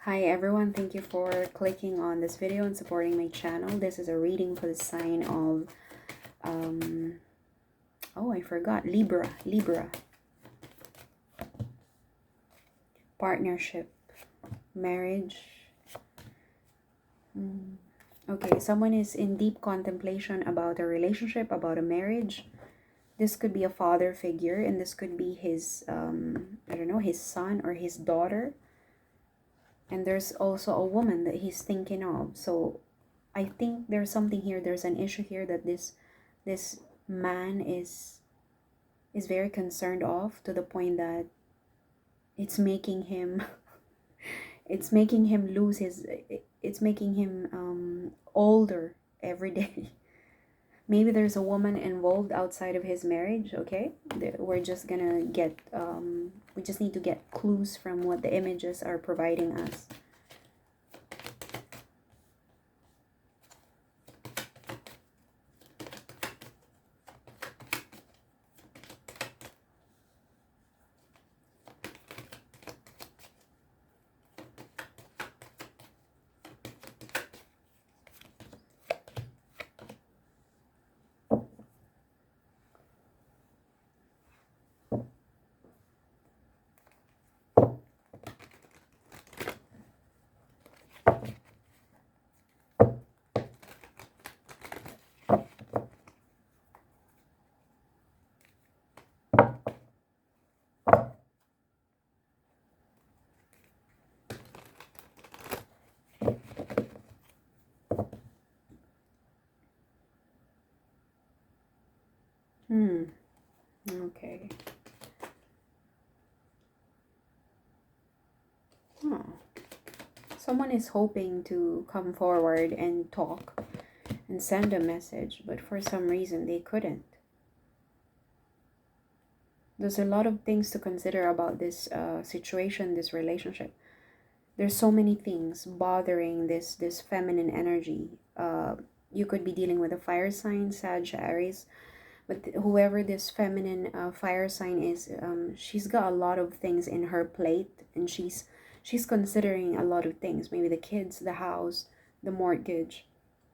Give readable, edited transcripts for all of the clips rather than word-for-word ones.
Hi everyone, thank you for clicking on this video and supporting my channel. This is a reading for the sign of, oh, I forgot, Libra. Partnership, marriage. Okay, someone is in deep contemplation about a relationship, about a marriage. This could be a father figure, and this could be his, I don't know, his son or his daughter. And there's also a woman that he's thinking of. So I think there's something here. There's an issue here that this man is very concerned of, to the point that it's making him it's making him lose his, it's making him older every day. Maybe there's a woman involved outside of his marriage. Okay, we're just gonna get we just need to get clues from what the images are providing us. Okay. Oh. Someone is hoping to come forward and talk and send a message, but for some reason they couldn't. There's a lot of things to consider about this situation, this relationship. There's so many things bothering this feminine energy. You could be dealing with a fire sign, Sag, Aries, but whoever this feminine fire sign is, she's got a lot of things in her plate, and she's considering a lot of things. Maybe the kids, the house, the mortgage,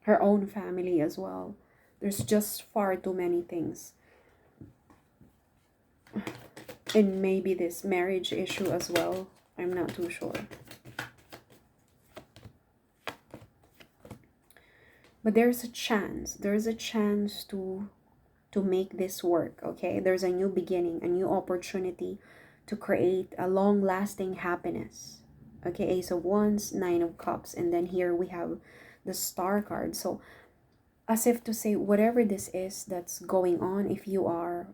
her own family as well. There's just far too many things. And maybe this marriage issue as well. I'm not too sure. But there's a chance. There's a chance to make this work, okay? There's a new beginning, a new opportunity to create a long-lasting happiness. Okay, Ace of Wands, Nine of Cups, and then here we have the Star card. So as if to say, whatever this is that's going on, if you are,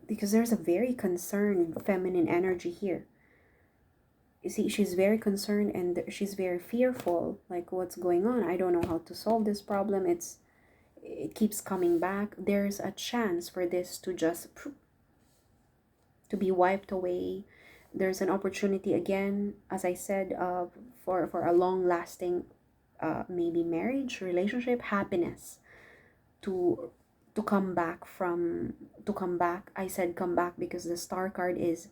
because there's a very concerned feminine energy here. You see, she's very concerned and she's very fearful, like, what's going on? I don't know how to solve this problem. It keeps coming back. There's a chance for this to just to be wiped away. There's an opportunity again, as I said, for a long-lasting maybe marriage, relationship, happiness to come back from, to come back. I said come back because the Star card is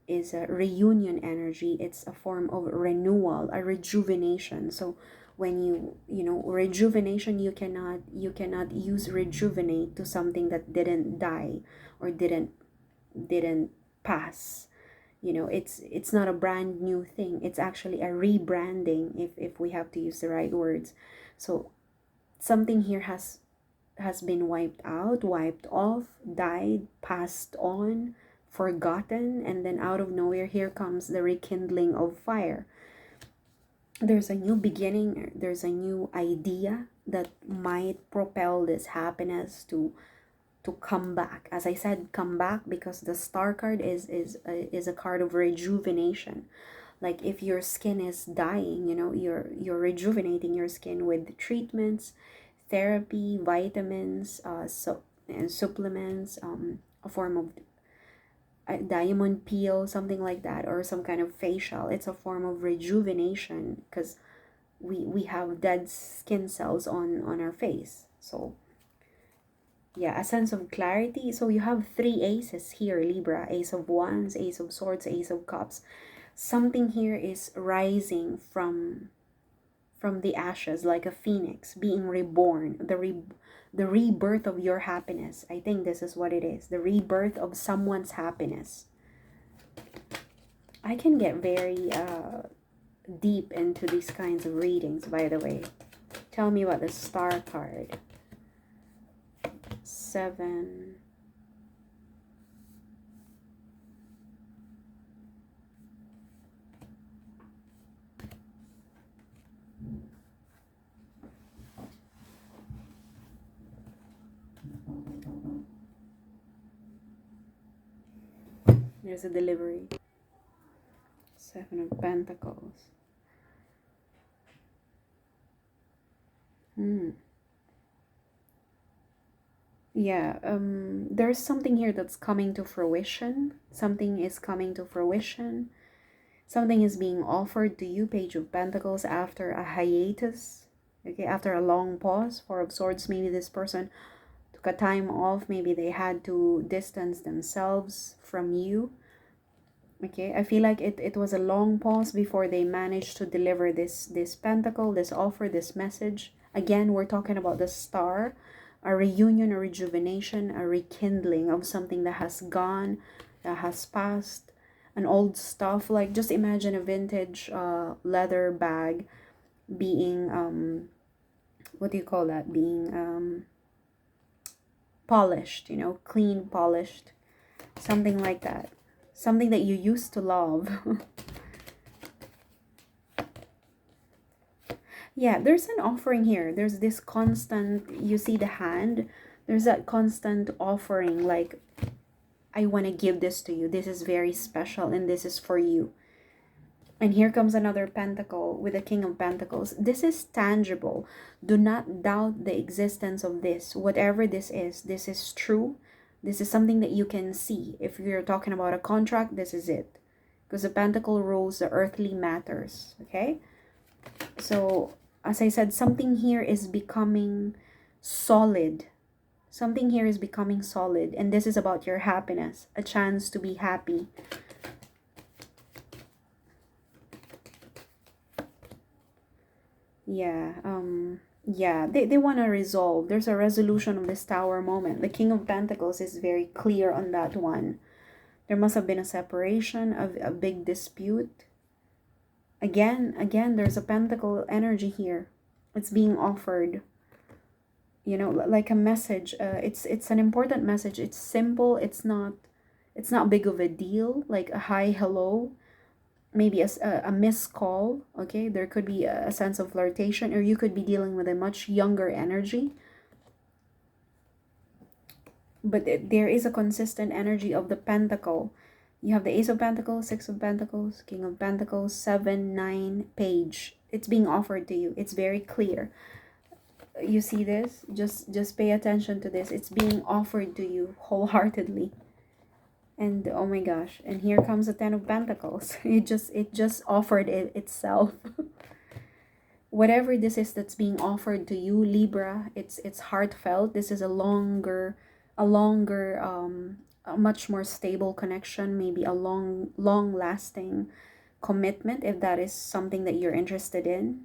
a reunion energy. It's a form of renewal, a rejuvenation. So when you know, rejuvenation, you cannot use rejuvenate to something that didn't die or didn't pass. You know, it's not a brand new thing. It's actually a rebranding, if we have to use the right words. So something here has been wiped out, wiped off, died, passed on, forgotten, and then out of nowhere here comes the rekindling of fire. There's a new beginning. There's a new idea that might propel this happiness to come back. As I said, come back, because the Star card is a card of rejuvenation. Like, if your skin is dying, you know, you're rejuvenating your skin with treatments, therapy, vitamins, and supplements, a form of a diamond peel, something like that, or some kind of facial. It's a form of rejuvenation, because we have dead skin cells on our face. So yeah, a sense of clarity. So you have three aces here, Libra: Ace of Wands, Ace of Swords, Ace of Cups. Something here is rising from the ashes like a phoenix, being reborn, the rebirth of your happiness. I think this is what it is, the rebirth of someone's happiness. I can get very deep into these kinds of readings, by the way. Tell me about the star card. 7. There's a delivery. 7 of Pentacles. Yeah, there's something here that's coming to fruition. Something is coming to fruition. Something is being offered to you, Page of Pentacles, after a hiatus. Okay, after a long pause. 4 of Swords, maybe this person took a time off. Maybe they had to distance themselves from you. Okay, I feel like it was a long pause before they managed to deliver this pentacle, this offer, this message. Again, we're talking about the star, a reunion, a rejuvenation, a rekindling of something that has gone, that has passed, an old stuff. Like, just imagine a vintage leather bag being, what do you call that? Being polished, you know, clean, polished, something like that. Something that you used to love. Yeah, there's an offering here. There's this constant, you see the hand? There's that constant offering, like, I want to give this to you. This is very special and this is for you. And here comes another pentacle with the King of Pentacles. This is tangible. Do not doubt the existence of this. Whatever this is true. This is something that you can see. If you're talking about a contract, this is it. Because the pentacle rules the earthly matters. Okay? So, as I said, something here is becoming solid. Something here is becoming solid. And this is about your happiness. A chance to be happy. Yeah, they want to resolve. There's a resolution of this Tower moment. The King of Pentacles is very clear on that one. There must have been a separation, a big dispute. Again, there's a Pentacle energy here. It's being offered. You know, like a message. It's an important message. It's simple. It's not big of a deal. Like a hi, hello. Maybe a missed call. Okay, there could be a sense of flirtation, or you could be dealing with a much younger energy, but there is a consistent energy of the pentacle. You have the Ace of Pentacles, 6 of Pentacles, King of Pentacles, 7, 9, Page. It's being offered to you. It's very clear. You see this? Just pay attention to this. It's being offered to you wholeheartedly. And oh my gosh, and here comes the 10 of Pentacles. It just offered itself. Whatever this is that's being offered to you, Libra, it's heartfelt. This is a much more stable connection, maybe a long lasting commitment, if that is something that you're interested in.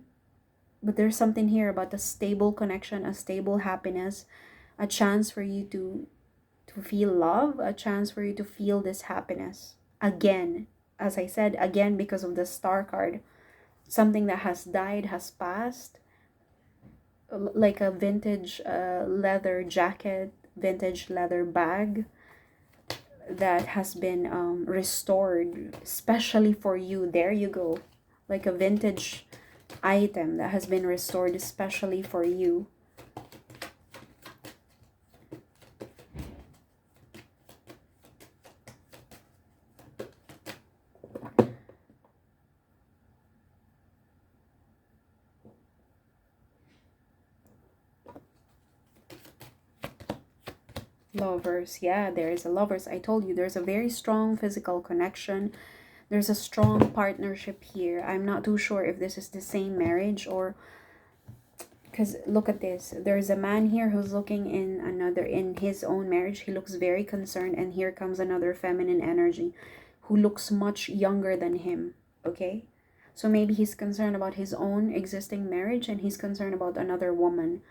But there's something here about a stable connection, a stable happiness, a chance for you to feel love, a chance for you to feel this happiness again. As I said, again, because of the Star card. Something that has died, has passed. Like a vintage leather jacket, vintage leather bag that has been restored especially for you. There you go. Like a vintage item that has been restored especially for you. Lovers, yeah, there is a lovers. I told you there's a very strong physical connection. There's a strong partnership here. I'm not too sure if this is the same marriage, or because look at this. There's a man here who's looking in his own marriage. He looks very concerned, and here comes another feminine energy who looks much younger than him. okay? So maybe he's concerned about his own existing marriage and he's concerned about another woman.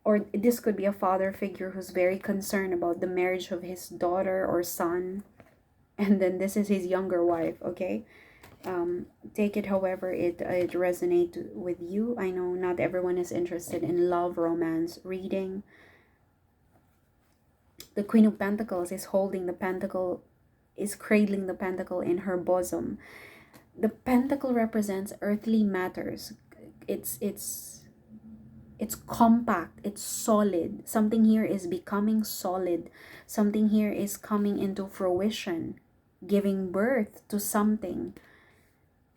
Or this could be a father figure who's very concerned about the marriage of his daughter or son. And then this is his younger wife, okay? Take it however it resonates with you. I know not everyone is interested in love, romance, reading. The Queen of Pentacles is holding the pentacle, is cradling the pentacle in her bosom. The pentacle represents earthly matters. It's compact, it's solid. Something here is becoming solid. Something here is coming into fruition, giving birth to something.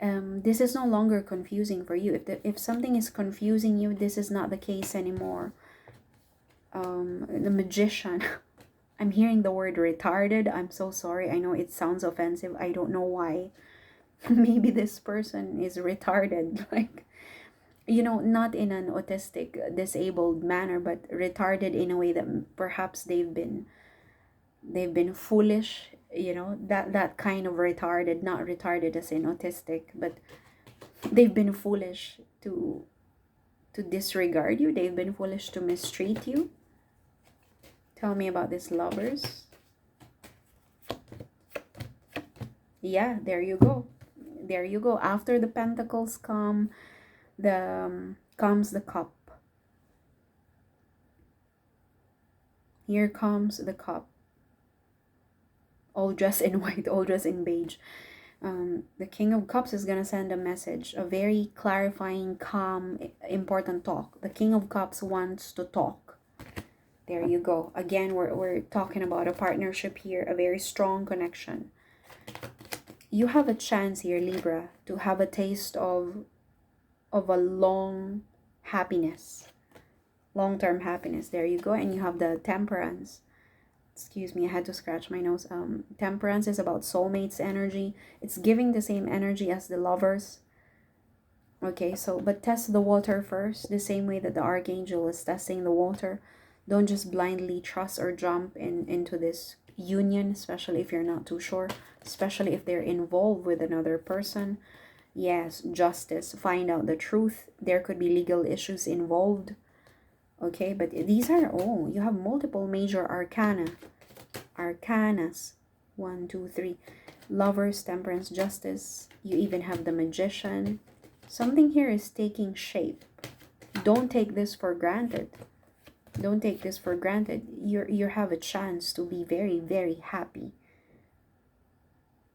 This is no longer confusing for you. If something is confusing you, this is not the case anymore. The Magician. I'm hearing the word retarded. I'm so sorry. I know it sounds offensive. I don't know why. Maybe this person is retarded. Like, you know, not in an autistic, disabled manner, but retarded in a way that perhaps they've been foolish, you know, that kind of retarded, not retarded as in autistic, but they've been foolish to disregard you. They've been foolish to mistreat you. Tell me about these lovers. Yeah, there you go. There you go. After the pentacles come, comes the cup. Here comes the cup. All dressed in white, all dressed in beige. The King of Cups is going to send a message, a very clarifying, calm, important talk. The King of Cups wants to talk. There you go. Again, we're talking about a partnership here, a very strong connection. You have a chance here, Libra, to have a taste of a long happiness, long-term happiness. There you go. And you have the Temperance. Excuse me, I had to scratch my nose. Temperance is about soulmates energy. It's giving the same energy as the Lovers. Okay, so but test the water first, the same way that the Archangel is testing the water. Don't just blindly trust or jump into this union, especially if you're not too sure, especially if they're involved with another person. Yes, justice. Find out the truth. There could be legal issues involved. Okay, but these are, oh, you have multiple major arcanas. 1, 2, 3. Lovers, Temperance, Justice. You even have the Magician. Something here is taking shape. Don't take this for granted. Don't take this for granted. You have a chance to be very, very happy.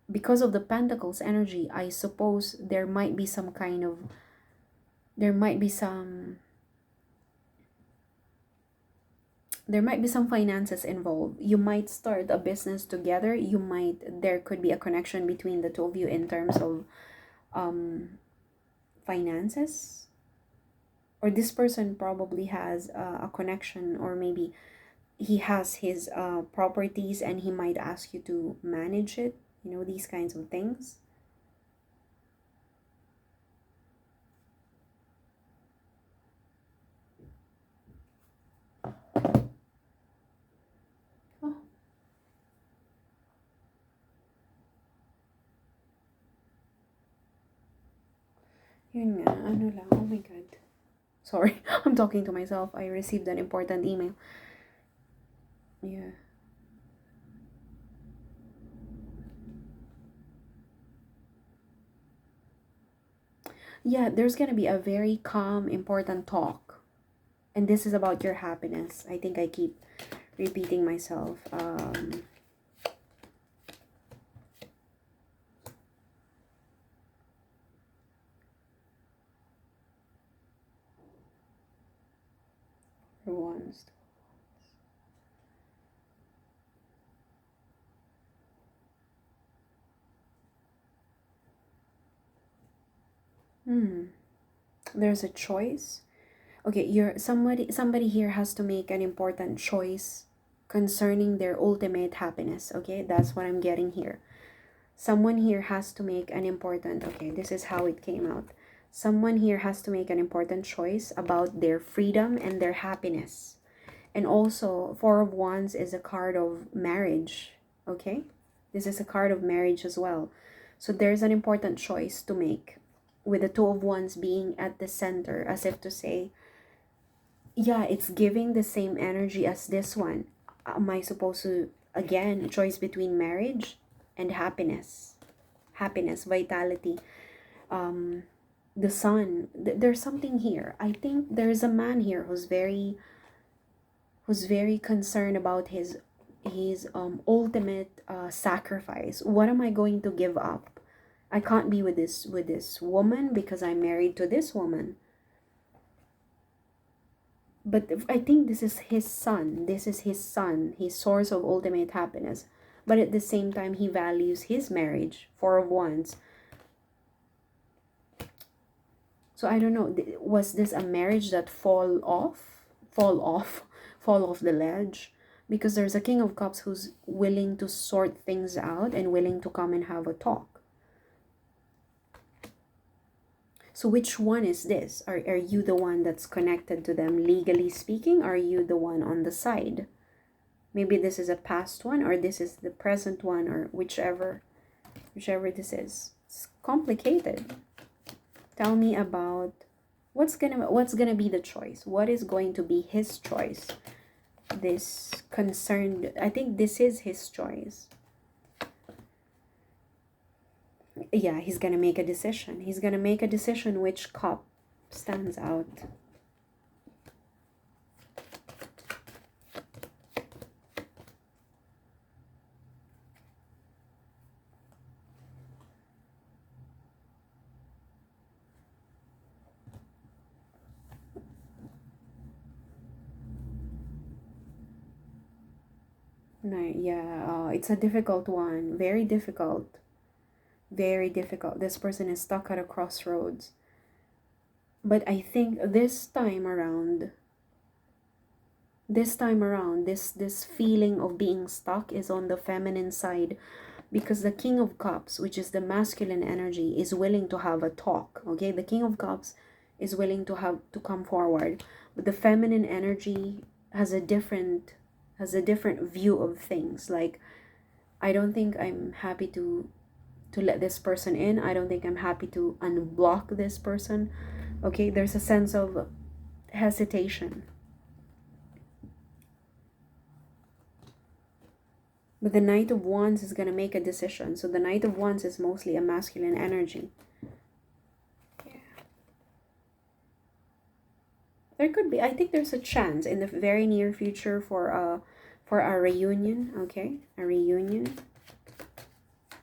Because of the Pentacles energy, I suppose there might be some kind of, there might be some finances involved. You might start a business together. There could be a connection between the two of you in terms of finances. Or this person probably has a connection, or maybe he has his properties and he might ask you to manage it. You know, these kinds of things. Oh. Yun nga, ano lang, oh my God. Sorry, I'm talking to myself. I received an important email. Yeah. Yeah, there's gonna be a very calm, important talk. And this is about your happiness. I think I keep repeating myself. For once. There's a choice. Okay, somebody here has to make an important choice concerning their ultimate happiness. Okay, that's what I'm getting here. Someone here has to make an important, okay, this is how it came out. Someone here has to make an important choice about their freedom and their happiness. And also, Four of Wands is a card of marriage. Okay, this is a card of marriage as well. So there's an important choice to make, with the Two of Wands being at the center, as if to say, yeah, it's giving the same energy as this one. Am I supposed to, again, choice between marriage and happiness? Happiness, vitality, the sun. There's something here. I think there's a man here who's very concerned about his ultimate sacrifice. What am I going to give up? I can't be with this woman because I'm married to this woman. But I think this is his son. This is his son, his source of ultimate happiness. But at the same time, he values his marriage, Four of Wands. So I don't know, was this a marriage that fall off the ledge? Because there's a King of Cups who's willing to sort things out and willing to come and have a talk. So which one is this? Are you the one that's connected to them legally speaking? Or are you the one on the side? Maybe this is a past one, or this is the present one, or whichever this is. It's complicated. Tell me about what's gonna be the choice. What is going to be his choice? This concerned, I think this is his choice. Yeah, he's gonna make a decision. He's gonna make a decision. Which cup stands out? No, yeah, it's a difficult one. Very difficult. Very difficult. This person is stuck at a crossroads. But I think this time around, this feeling of being stuck is on the feminine side, because the King of Cups, which is the masculine energy, is willing to have a talk. Okay, the King of Cups is willing to come forward, but the feminine energy has a different view of things. Like, I don't think I'm happy to let this person in. I don't think I'm happy to unblock this person. Okay, there's a sense of hesitation. But the Knight of Wands is going to make a decision. So the Knight of Wands is mostly a masculine energy. Yeah. There could be, I think there's a chance in the very near future for a reunion, okay? A reunion.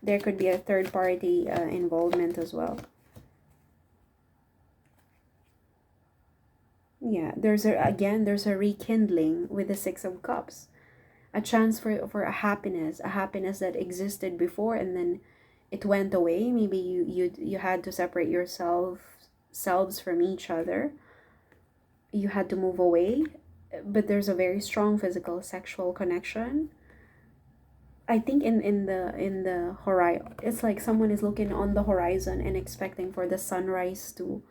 There could be a third party involvement as well. Yeah, there's a rekindling with the Six of Cups. A chance for a happiness that existed before, and then it went away. Maybe you had to separate selves from each other. You had to move away, but there's a very strong physical sexual connection. I think in the horizon, it's like someone is looking on the horizon and expecting for the sunrise to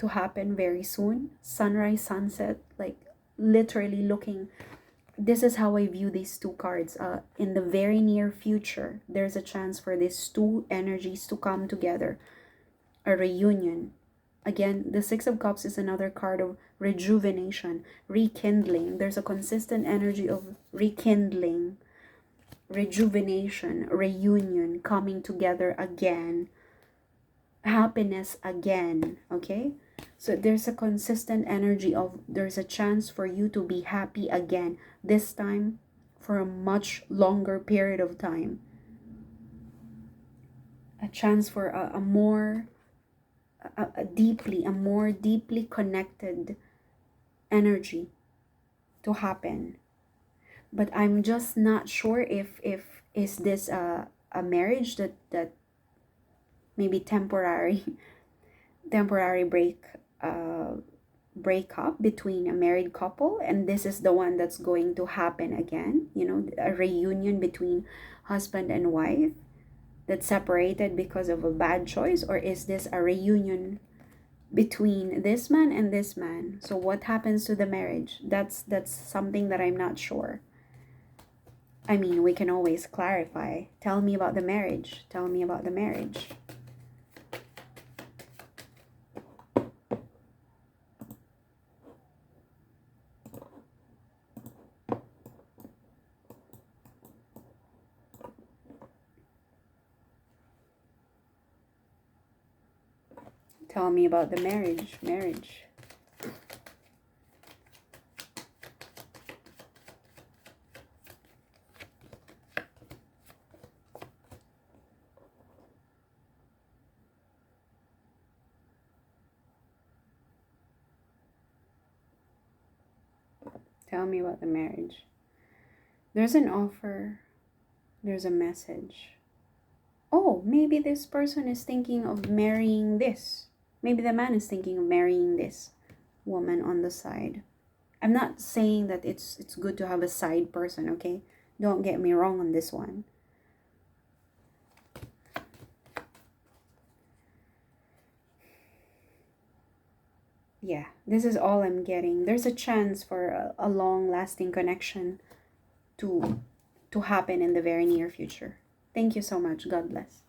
happen very soon. Sunrise, sunset, like literally looking. This is how I view these two cards. In the very near future, there's a chance for these two energies to come together, a reunion. Again, the Six of Cups is another card of rejuvenation, rekindling. There's a consistent energy of rekindling, rejuvenation, reunion, coming together again, happiness again. Okay, so there's a consistent energy of there's a chance for you to be happy again, this time for a much longer period of time. A chance for a more deeply connected energy to happen. But I'm just not sure if is this a marriage that maybe temporary breakup between a married couple, and this is the one that's going to happen again, a reunion between husband and wife that separated because of a bad choice? Or is this a reunion between this man and this man? So what happens to the marriage? That's something that I'm not sure. I mean, we can always clarify. Tell me about the marriage. Tell me about the marriage. Tell me about the marriage. Marriage. Tell me about the marriage. There's an offer. There's a message. Oh, maybe this person is thinking of marrying this. Maybe the man is thinking of marrying this woman on the side. I'm not saying that it's good to have a side person, okay? Don't get me wrong on this one. Yeah, this is all I'm getting. There's a chance for a long-lasting connection to happen in the very near future. Thank you so much. God bless.